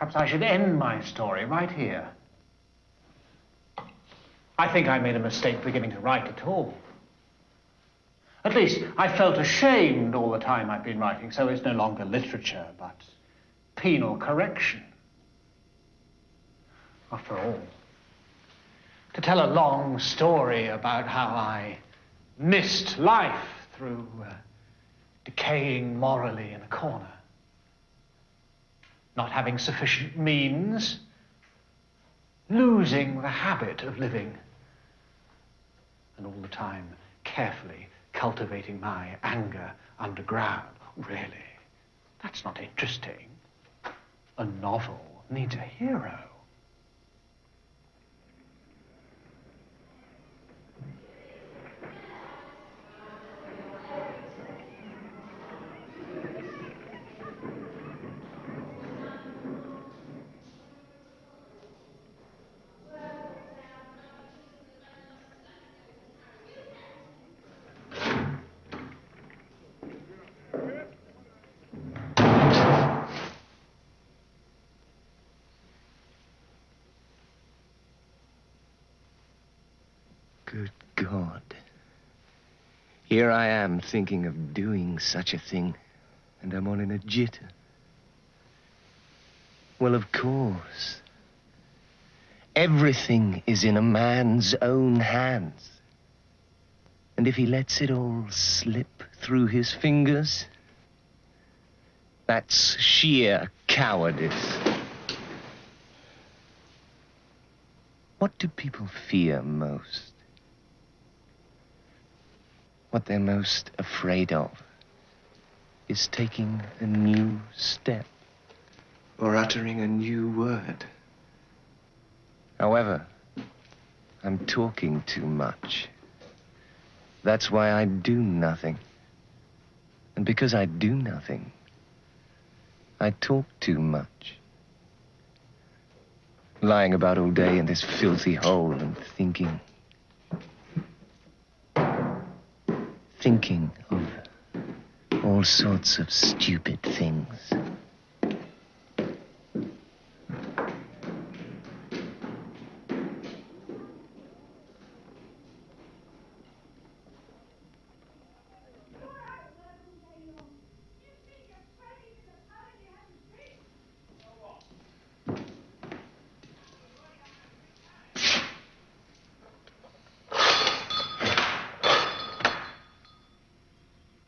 Perhaps I should end my story right here. I think I made a mistake beginning to write at all. At least, I felt ashamed all the time I've been writing, so it's no longer literature, but penal correction. After all, to tell a long story about how I missed life through decaying morally in a corner, not having sufficient means, losing the habit of living, and all the time carefully cultivating my anger underground. Really, that's not interesting. A novel needs a hero. Good God. Here I am thinking of doing such a thing, and I'm all in a jitter. Well, of course. Everything is in a man's own hands. And if he lets it all slip through his fingers, that's sheer cowardice. What do people fear most? What they're most afraid of is taking a new step or uttering a new word. However, I'm talking too much. That's why I do nothing. And because I do nothing, I talk too much. Lying about all day in this filthy hole and thinking of all sorts of stupid things.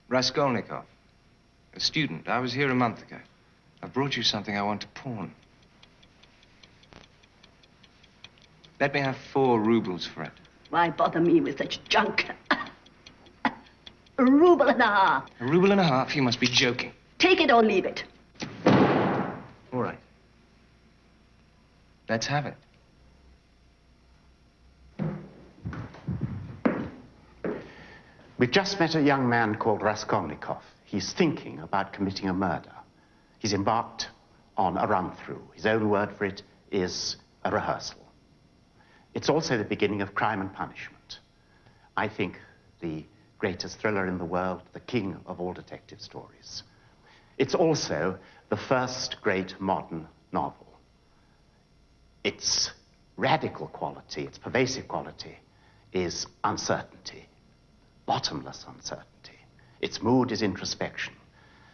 Raskolnikov, a student. I was here a month ago. I brought you something I want to pawn. Let me have 4 rubles for it. Why bother me with such junk? A ruble and a half. A ruble and a half? You must be joking. Take it or leave it. All right. Let's have it. We've just met a young man called Raskolnikov. He's thinking about committing a murder. He's embarked on a run-through. His own word for it is a rehearsal. It's also the beginning of Crime and Punishment. I think the greatest thriller in the world, the king of all detective stories. It's also the first great modern novel. Its radical quality, its pervasive quality, is uncertainty. Bottomless uncertainty. Its mood is introspection.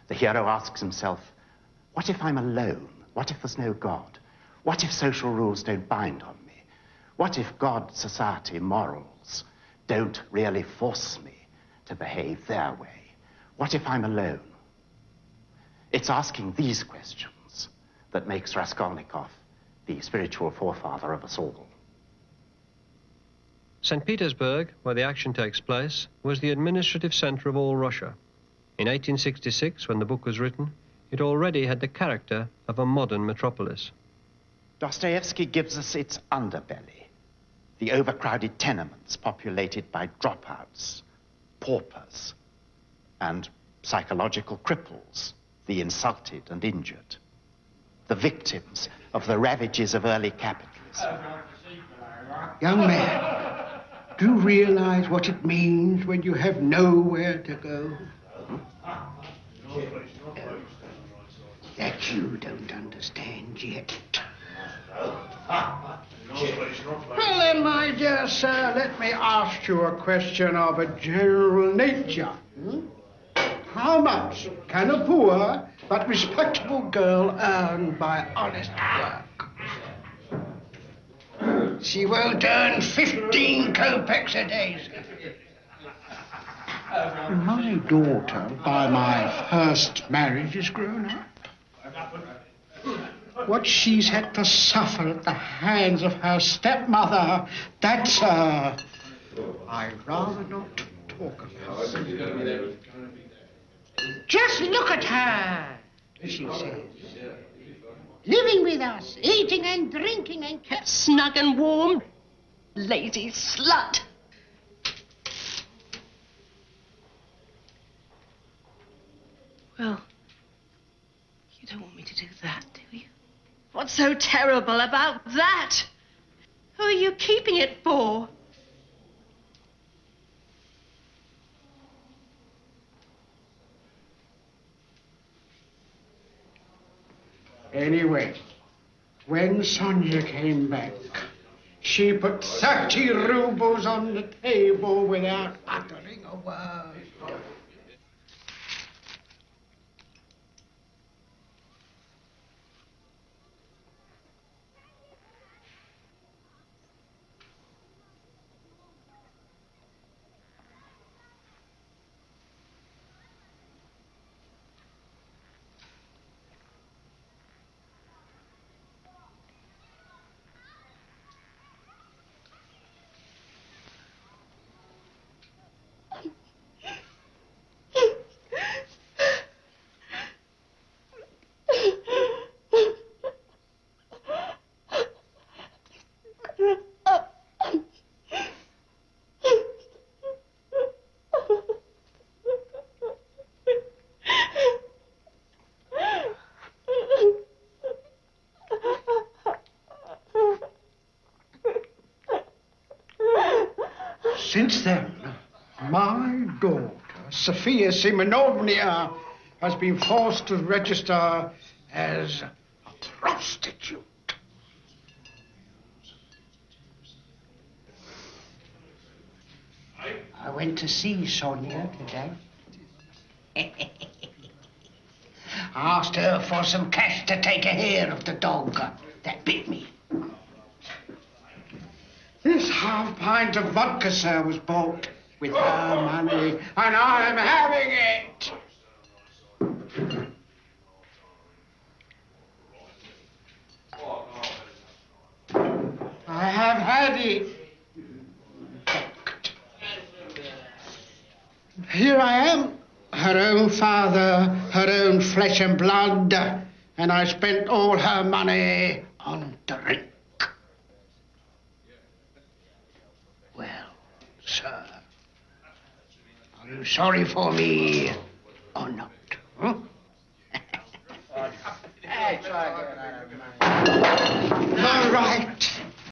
The hero asks himself, what if I'm alone? What if there's no God? What if social rules don't bind on me? What if God, society, morals don't really force me to behave their way? What if I'm alone? It's asking these questions that makes Raskolnikov the spiritual forefather of us all. St. Petersburg, where the action takes place, was the administrative center of all Russia. In 1866, when the book was written, it already had the character of a modern metropolis. Dostoievski gives us its underbelly, the overcrowded tenements populated by dropouts, paupers, and psychological cripples, the insulted and injured, the victims of the ravages of early capitalism. Young man, do you realize what it means when you have nowhere to go? that you don't understand yet. Well then, my dear sir, let me ask you a question of a general nature. How much can a poor but respectable girl earn by honest work? She won't earn 15 kopecks a day, sir. My daughter, by my first marriage, is grown up. What she's had to suffer at the hands of her stepmother, that's I'd rather not talk about. Just look at her, she says. Living with us, eating and drinking and kept Snug and warm. Lazy slut. Well, you don't want me to do that, do you? What's so terrible about that? Who are you keeping it for? Anyway, when Sonia came back, she put 30 rubles on the table without uttering a word. Since then, my daughter, Sophia Simonovna, has been forced to register as a prostitute. I went to see Sonia today. Asked her for some cash to take a hair of the dog that bit me. This half pint of vodka, sir, was bought with her money, and I'm having it. I have had it. Here I am, her own father, her own flesh and blood, and I spent all her money on drink. Well, sir, are you sorry for me or not? Huh? All right.